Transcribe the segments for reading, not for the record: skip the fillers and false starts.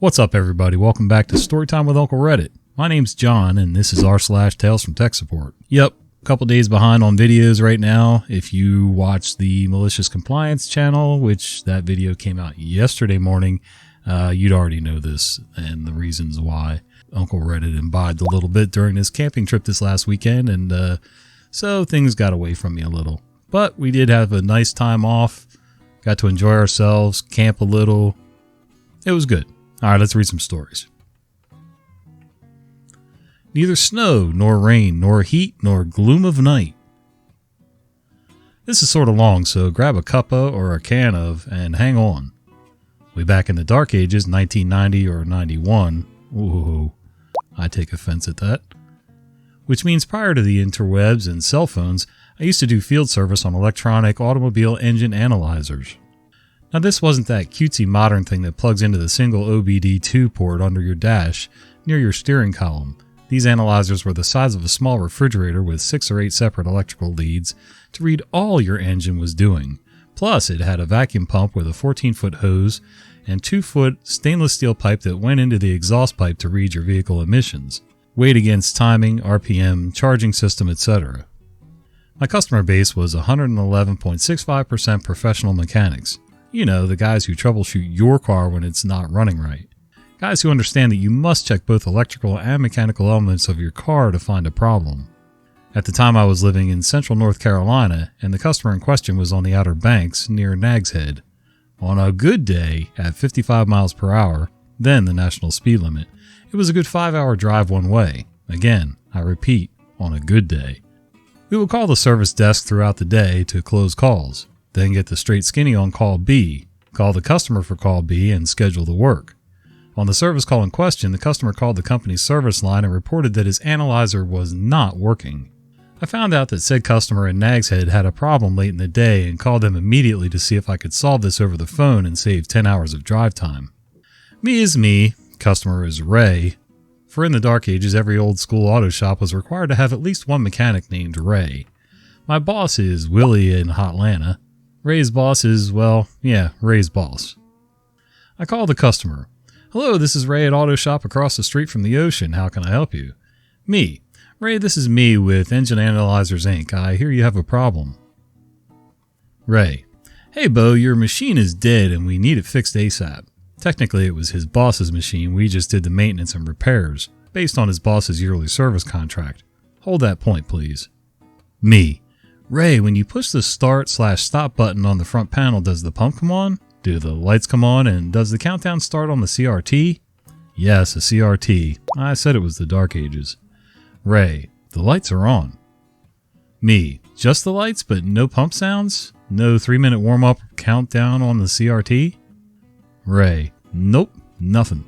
What's up, everybody? Welcome back to Storytime with Uncle Reddit. My name's John, and this is r/Tales from Tech Support. Yep, a couple days behind on videos right now. If you watch the Malicious Compliance channel, which that video came out yesterday morning, you'd already know this and the reasons why. Uncle Reddit imbibed a little bit during his camping trip this last weekend, and so things got away from me a little. But we did have a nice time off, got to enjoy ourselves, camp a little. It was good. All right, let's read some stories. Neither snow, nor rain, nor heat, nor gloom of night. This is sort of long, so grab a cuppa or a can of and hang on. Way back in the dark ages, 1990 or 91. Ooh, I take offense at that. Which means prior to the interwebs and cell phones, I used to do field service on electronic automobile engine analyzers. Now, this wasn't that cutesy modern thing that plugs into the single OBD2 port under your dash near your steering column. These analyzers were the size of a small refrigerator with 6 or 8 separate electrical leads to read all your engine was doing. Plus, it had a vacuum pump with a 14-foot hose and 2-foot stainless steel pipe that went into the exhaust pipe to read your vehicle emissions, weighed against timing, RPM, charging system, etc. My customer base was 111.65% professional mechanics. You know, the guys who troubleshoot your car when it's not running right. Guys who understand that you must check both electrical and mechanical elements of your car to find a problem. At the time I was living in central North Carolina, and the customer in question was on the Outer Banks near Nags Head. On a good day, at 55 miles per hour, then the national speed limit, it was a good 5-hour drive one way. Again, I repeat, on a good day. We would call the service desk throughout the day to close calls. Then get the straight skinny on call B, call the customer for call B, and schedule the work. On the service call in question, the customer called the company's service line and reported that his analyzer was not working. I found out that said customer in Nags Head had a problem late in the day and called them immediately to see if I could solve this over the phone and save 10 hours of drive time. Me is me, customer is Ray. For in the dark ages, every old school auto shop was required to have at least one mechanic named Ray. My boss is Willie in Hotlanta. Ray's boss is, well, yeah, Ray's boss. I call the customer. Hello, this is Ray at Auto Shop across the street from the ocean. How can I help you? Me. Ray, this is me with Engine Analyzers Inc. I hear you have a problem. Ray. Hey, Bo, your machine is dead and we need it fixed ASAP. Technically, it was his boss's machine. We just did the maintenance and repairs, based on his boss's yearly service contract. Hold that point, please. Me. Ray, when you push the start/stop button on the front panel, does the pump come on? Do the lights come on? And does the countdown start on the CRT? Yes, a CRT. I said it was the dark ages. Ray, the lights are on. Me, just the lights but no pump sounds? No 3-minute warm-up countdown on the CRT? Ray, nope, nothing.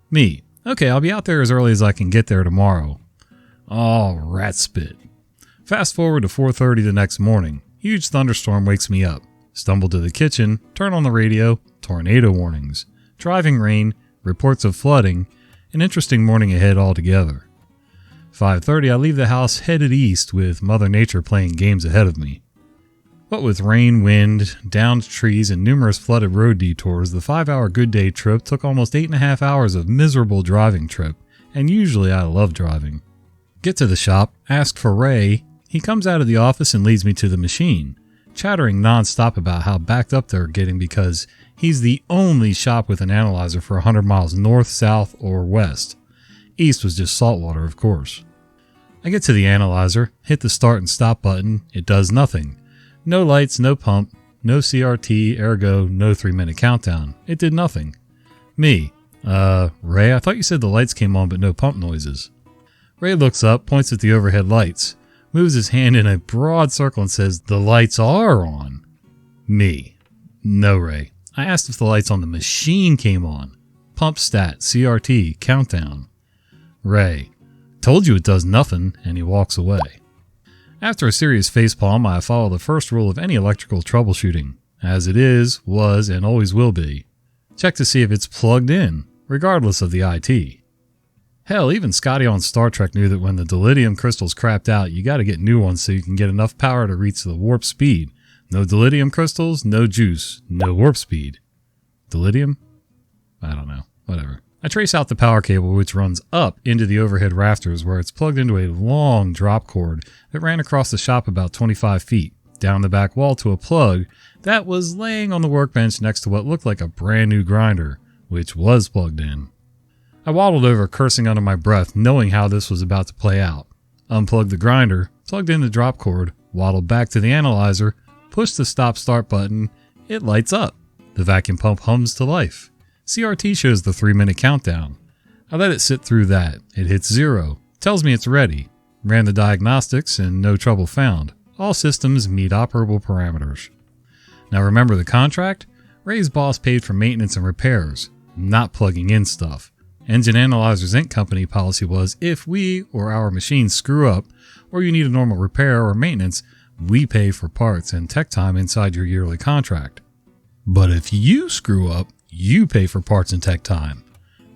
Me, okay, I'll be out there as early as I can get there tomorrow. Oh, rat spit. Fast forward to 4:30 the next morning. Huge thunderstorm wakes me up. Stumble to the kitchen, turn on the radio, tornado warnings, driving rain, reports of flooding, an interesting morning ahead altogether. 5:30 I leave the house headed east with Mother Nature playing games ahead of me. What with rain, wind, downed trees, and numerous flooded road detours, the 5-hour good day trip took almost 8.5 hours of miserable driving trip, and usually I love driving. Get to the shop, ask for Ray. He comes out of the office and leads me to the machine, chattering non-stop about how backed up they're getting because he's the only shop with an analyzer for 100 miles north, south, or west. East was just saltwater, of course. I get to the analyzer, hit the start and stop button. It does nothing. No lights, no pump, no CRT, ergo no 3-minute countdown. It did nothing. Me, Ray, I thought you said the lights came on but no pump noises. Ray looks up, points at the overhead lights, moves his hand in a broad circle and says, the lights are on. Me. No, Ray. I asked if the lights on the machine came on. Pump stat, CRT, countdown. Ray. Told you it does nothing, and he walks away. After a serious facepalm, I follow the first rule of any electrical troubleshooting. As it is, was, and always will be. Check to see if it's plugged in, regardless of the IT. Hell, even Scotty on Star Trek knew that when the dilithium crystals crapped out, you gotta get new ones so you can get enough power to reach the warp speed. No dilithium crystals, no juice, no warp speed. Dilithium? I don't know. Whatever. I trace out the power cable which runs up into the overhead rafters where it's plugged into a long drop cord that ran across the shop about 25 feet, down the back wall to a plug that was laying on the workbench next to what looked like a brand new grinder, which was plugged in. I waddled over cursing under my breath, knowing how this was about to play out. Unplugged the grinder, plugged in the drop cord, waddled back to the analyzer, pushed the stop-start button. It lights up. The vacuum pump hums to life. CRT shows the 3-minute countdown. I let it sit through that. It hits 0. Tells me it's ready. Ran the diagnostics and no trouble found. All systems meet operable parameters. Now remember the contract? Ray's boss paid for maintenance and repairs, not plugging in stuff. Engine Analyzers Inc. company policy was if we or our machines screw up or you need a normal repair or maintenance, we pay for parts and tech time inside your yearly contract. But if you screw up, you pay for parts and tech time.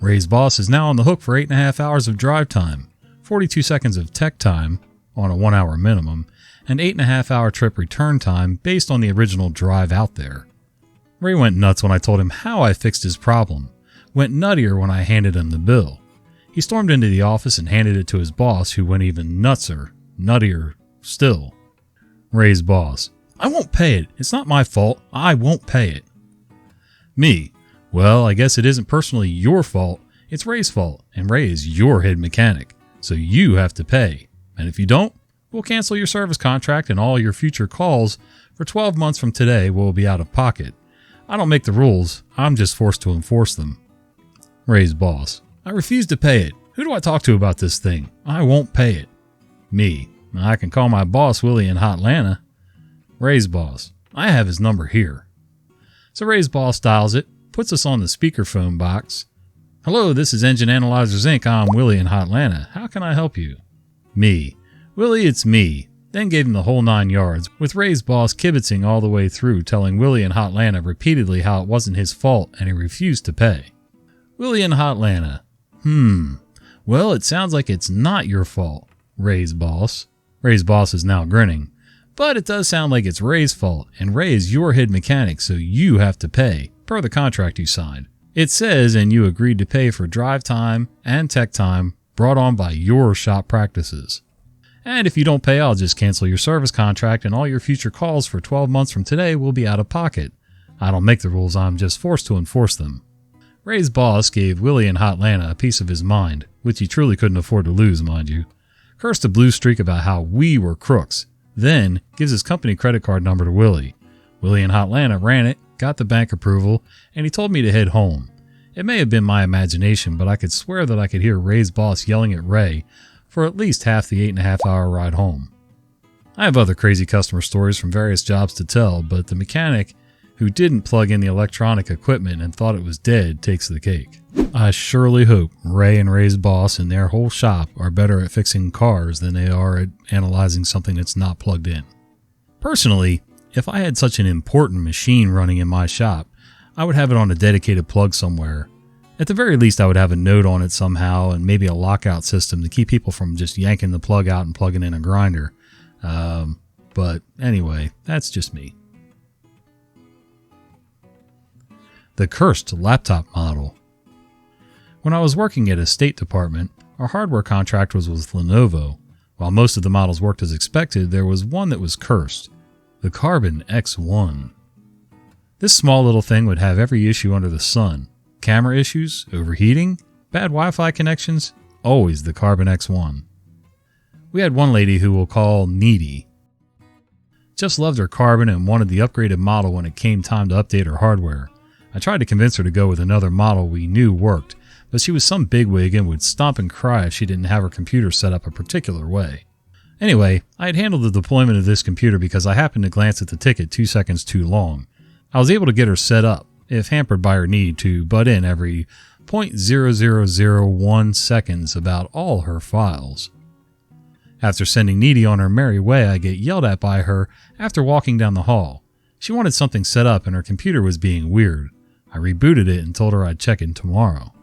Ray's boss is now on the hook for 8.5 hours of drive time, 42 seconds of tech time on a 1-hour minimum, and 8.5 hour trip return time based on the original drive out there. Ray went nuts when I told him how I fixed his problem. Went nuttier when I handed him the bill. He stormed into the office and handed it to his boss, who went even nutser, nuttier still. Ray's boss: I won't pay it. It's not my fault. I won't pay it. Me: well, I guess it isn't personally your fault. It's Ray's fault, and Ray is your head mechanic, so you have to pay. And if you don't, we'll cancel your service contract and all your future calls for 12 months from today will be out of pocket. I don't make the rules. I'm just forced to enforce them. Ray's boss: I refuse to pay it. Who do I talk to about this thing? I won't pay it. Me: I can call my boss Willie in Hotlanta. Ray's boss: I have his number here. So Ray's boss dials it, puts us on the speakerphone box. Hello, this is Engine Analyzers Inc. I'm Willie in Hotlanta. How can I help you? Me: Willie, it's me. Then gave him the whole 9 yards, with Ray's boss kibitzing all the way through, telling Willie in Hotlanta repeatedly how it wasn't his fault and he refused to pay. Willie in Hotlanta: well, it sounds like it's not your fault. Ray's boss. Ray's boss is now grinning. But it does sound like it's Ray's fault, and Ray is your head mechanic, so you have to pay, per the contract you signed. It says, and you agreed to pay for drive time and tech time brought on by your shop practices. And if you don't pay, I'll just cancel your service contract, and all your future calls for 12 months from today will be out of pocket. I don't make the rules, I'm just forced to enforce them. Ray's boss gave Willie in Hotlanta a piece of his mind, which he truly couldn't afford to lose, mind you. Cursed a blue streak about how we were crooks, then gives his company credit card number to Willie. Willie in Hotlanta ran it, got the bank approval, and he told me to head home. It may have been my imagination, but I could swear that I could hear Ray's boss yelling at Ray for at least half the 8.5 hour ride home. I have other crazy customer stories from various jobs to tell, but the mechanic who didn't plug in the electronic equipment and thought it was dead takes the cake. I surely hope Ray and Ray's boss and their whole shop are better at fixing cars than they are at analyzing something that's not plugged in. Personally, if I had such an important machine running in my shop, I would have it on a dedicated plug somewhere. At the very least, I would have a note on it somehow and maybe a lockout system to keep people from just yanking the plug out and plugging in a grinder. But anyway, that's just me. The cursed laptop model. When I was working at a State Department, our hardware contract was with Lenovo. While most of the models worked as expected, there was one that was cursed, the Carbon X1. This small little thing would have every issue under the sun. Camera issues, overheating, bad Wi-Fi connections, always the Carbon X1. We had one lady who we'll call Needy. Just loved her Carbon and wanted the upgraded model when it came time to update her hardware. I tried to convince her to go with another model we knew worked, but she was some bigwig and would stomp and cry if she didn't have her computer set up a particular way. Anyway, I had handled the deployment of this computer because I happened to glance at the ticket 2 seconds too long. I was able to get her set up, if hampered by her need to butt in every 0.0001 seconds about all her files. After sending Needy on her merry way, I get yelled at by her after walking down the hall. She wanted something set up and her computer was being weird. I rebooted it and told her I'd check in tomorrow.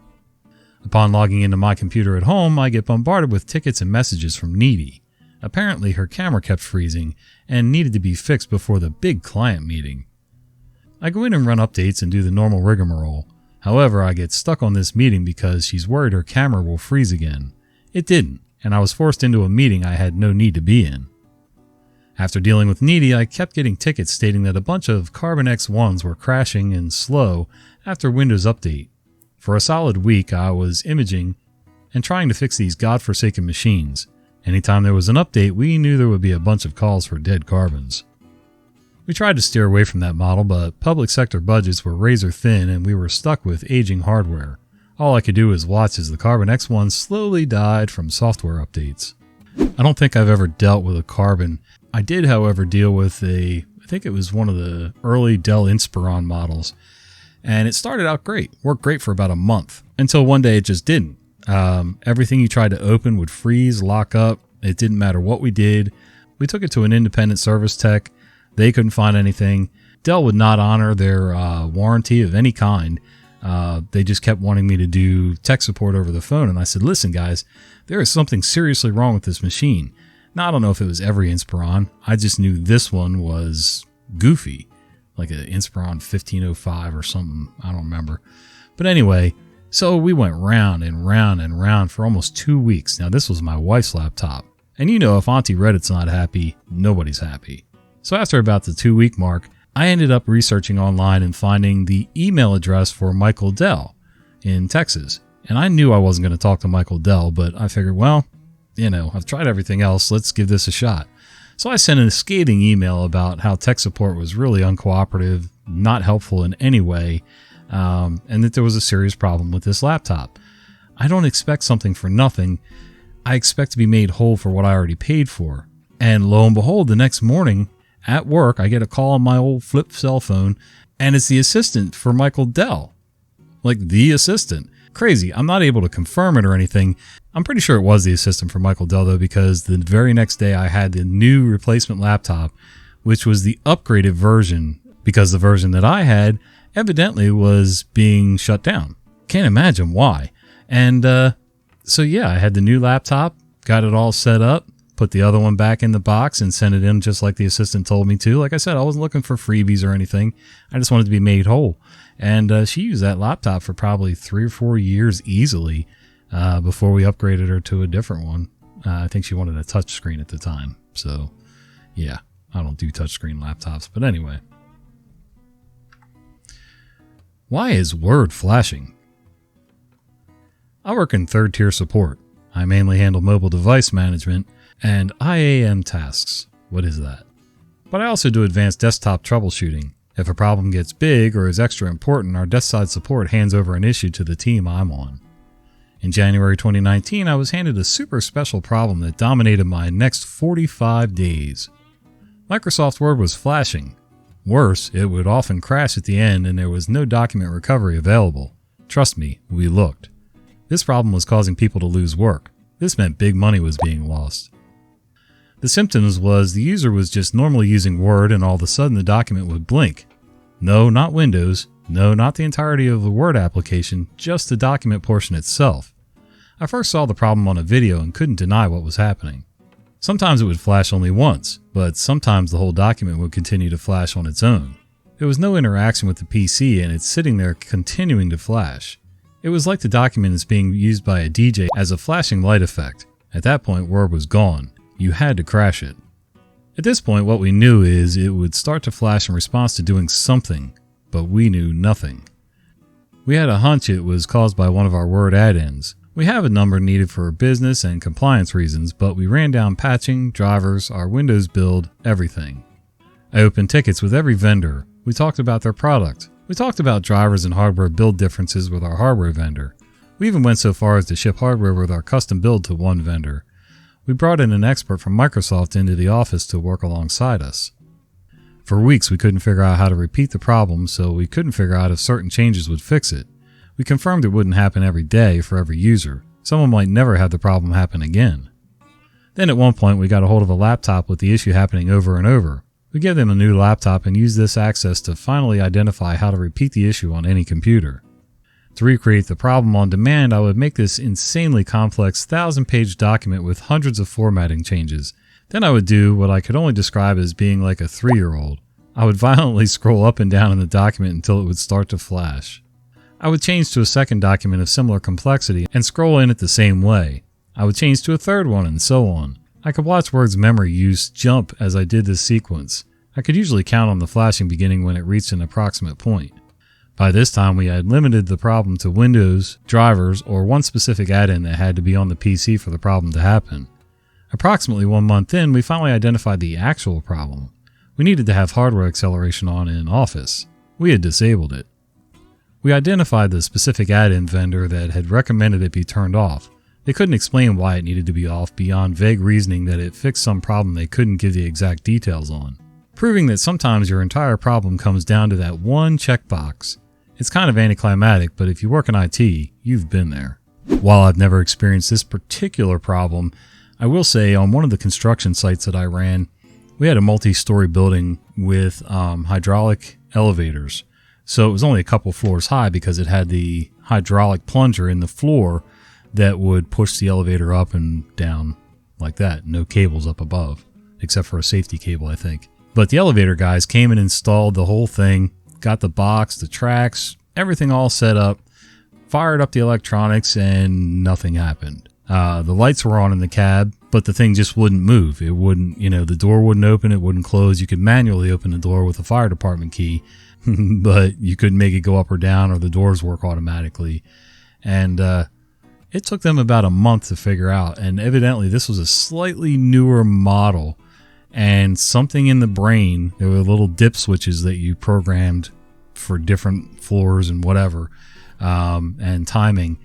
Upon logging into my computer at home, I get bombarded with tickets and messages from Needy. Apparently her camera kept freezing and needed to be fixed before the big client meeting. I go in and run updates and do the normal rigmarole. However, I get stuck on this meeting because she's worried her camera will freeze again. It didn't, and I was forced into a meeting I had no need to be in. After dealing with Needy, I kept getting tickets stating that a bunch of Carbon X1s were crashing and slow after Windows Update. For a solid week, I was imaging and trying to fix these godforsaken machines. Anytime there was an update, we knew there would be a bunch of calls for dead carbons. We tried to steer away from that model, but public sector budgets were razor thin and we were stuck with aging hardware. All I could do was watch as the Carbon X1 slowly died from software updates. I don't think I've ever dealt with a Carbon. I did, however, deal with I think it was one of the early Dell Inspiron models. And it started out great, worked great for about a month, until one day it just didn't. Everything you tried to open would freeze, lock up. It didn't matter what we did. We took it to an independent service tech. They couldn't find anything. Dell would not honor their warranty of any kind. They just kept wanting me to do tech support over the phone. And I said, listen, guys, there is something seriously wrong with this machine. Now, I don't know if it was every Inspiron. I just knew this one was goofy, like an Inspiron 1505 or something. I don't remember. But anyway, so we went round and round and round for almost 2 weeks. Now, this was my wife's laptop. And you know, if Auntie Reddit's not happy, nobody's happy. So after about the 2-week mark, I ended up researching online and finding the email address for Michael Dell in Texas. And I knew I wasn't going to talk to Michael Dell, but I figured, well, you know, I've tried everything else. Let's give this a shot. So I sent a scathing email about how tech support was really uncooperative, not helpful in any way, and that there was a serious problem with this laptop. I don't expect something for nothing. I expect to be made whole for what I already paid for. And lo and behold, the next morning at work, I get a call on my old flip cell phone, and it's the assistant for Michael Dell. Like, the assistant. Crazy. I'm not able to confirm it or anything. I'm pretty sure it was the assistant for Michael Dell, though, because the very next day I had the new replacement laptop, which was the upgraded version, because the version that I had evidently was being shut down. Can't imagine why. And so yeah, I had the new laptop, got it all set up, put the other one back in the box and sent it in just like the assistant told me to. Like I said, I wasn't looking for freebies or anything. I just wanted to be made whole. And she used that laptop for probably 3 or 4 years easily before we upgraded her to a different one. I think she wanted a touchscreen at the time. So yeah, I don't do touchscreen laptops. But anyway. Why is Word flashing? I work in third-tier support. I mainly handle mobile device management and IAM tasks. What is that? But I also do advanced desktop troubleshooting. If a problem gets big or is extra important, our desk-side support hands over an issue to the team I'm on. In January 2019, I was handed a super special problem that dominated my next 45 days. Microsoft Word was flashing. Worse, it would often crash at the end and there was no document recovery available. Trust me, we looked. This problem was causing people to lose work. This meant big money was being lost. The symptoms was the user was just normally using Word and all of a sudden the document would blink. No, not Windows. No, not the entirety of the Word application, just the document portion itself. I first saw the problem on a video and couldn't deny what was happening. Sometimes it would flash only once, but sometimes the whole document would continue to flash on its own. There was no interaction with the PC and it's sitting there continuing to flash. It was like the document is being used by a DJ as a flashing light effect. At that point, Word was gone. You had to crash it. At this point, what we knew is it would start to flash in response to doing something, but we knew nothing. We had a hunch it was caused by one of our Word add-ins. We have a number needed for business and compliance reasons, but we ran down patching, drivers, our Windows build, everything. I opened tickets with every vendor. We talked about their product. We talked about drivers and hardware build differences with our hardware vendor. We even went so far as to ship hardware with our custom build to one vendor. We brought in an expert from Microsoft into the office to work alongside us. For weeks we couldn't figure out how to repeat the problem, so we couldn't figure out if certain changes would fix it. We confirmed it wouldn't happen every day for every user. Someone might never have the problem happen again. Then at one point we got a hold of a laptop with the issue happening over and over. We gave them a new laptop and used this access to finally identify how to repeat the issue on any computer. To recreate the problem on demand, I would make this insanely complex 1,000-page document with hundreds of formatting changes. Then I would do what I could only describe as being like a 3-year-old. I would violently scroll up and down in the document until it would start to flash. I would change to a second document of similar complexity and scroll in it the same way. I would change to a third one and so on. I could watch Word's memory use jump as I did this sequence. I could usually count on the flashing beginning when it reached an approximate point. By this time, we had limited the problem to Windows, drivers, or one specific add-in that had to be on the PC for the problem to happen. Approximately 1 month in, we finally identified the actual problem. We needed to have hardware acceleration on in Office. We had disabled it. We identified the specific add-in vendor that had recommended it be turned off. They couldn't explain why it needed to be off beyond vague reasoning that it fixed some problem they couldn't give the exact details on, proving that sometimes your entire problem comes down to that one checkbox. It's kind of anticlimactic, but if you work in IT, you've been there. While I've never experienced this particular problem, I will say on one of the construction sites that I ran, we had a multi-story building with hydraulic elevators. So it was only a couple floors high because it had the hydraulic plunger in the floor that would push the elevator up and down like that. No cables up above, except for a safety cable, I think. But the elevator guys came and installed the whole thing, got the box, the tracks, everything all set up, fired up the electronics, and nothing happened. The lights were on in the cab, but the thing just wouldn't move. It wouldn't, the door wouldn't open, it wouldn't close. You could manually open the door with a fire department key, but you couldn't make it go up or down, or the doors work automatically. And it took them about a month to figure out, and evidently this was a slightly newer model, and something in the brain, there were little dip switches that you programmed for different floors and whatever, and timing.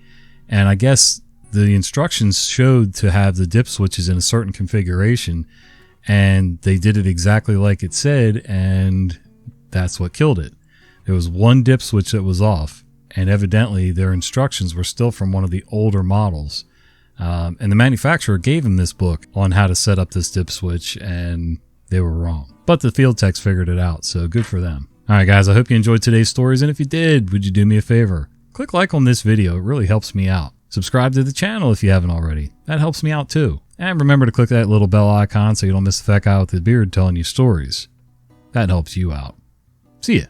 And I guess the instructions showed to have the dip switches in a certain configuration, and they did it exactly like it said, and that's what killed it. There was one dip switch that was off, and evidently their instructions were still from one of the older models. And the manufacturer gave them this book on how to set up this dip switch, and they were wrong. But the field techs figured it out, so good for them. Alright guys, I hope you enjoyed today's stories, and if you did, would you do me a favor? Click like on this video, it really helps me out. Subscribe to the channel if you haven't already. That helps me out too. And remember to click that little bell icon so you don't miss the fat guy with the beard telling you stories. That helps you out. See ya.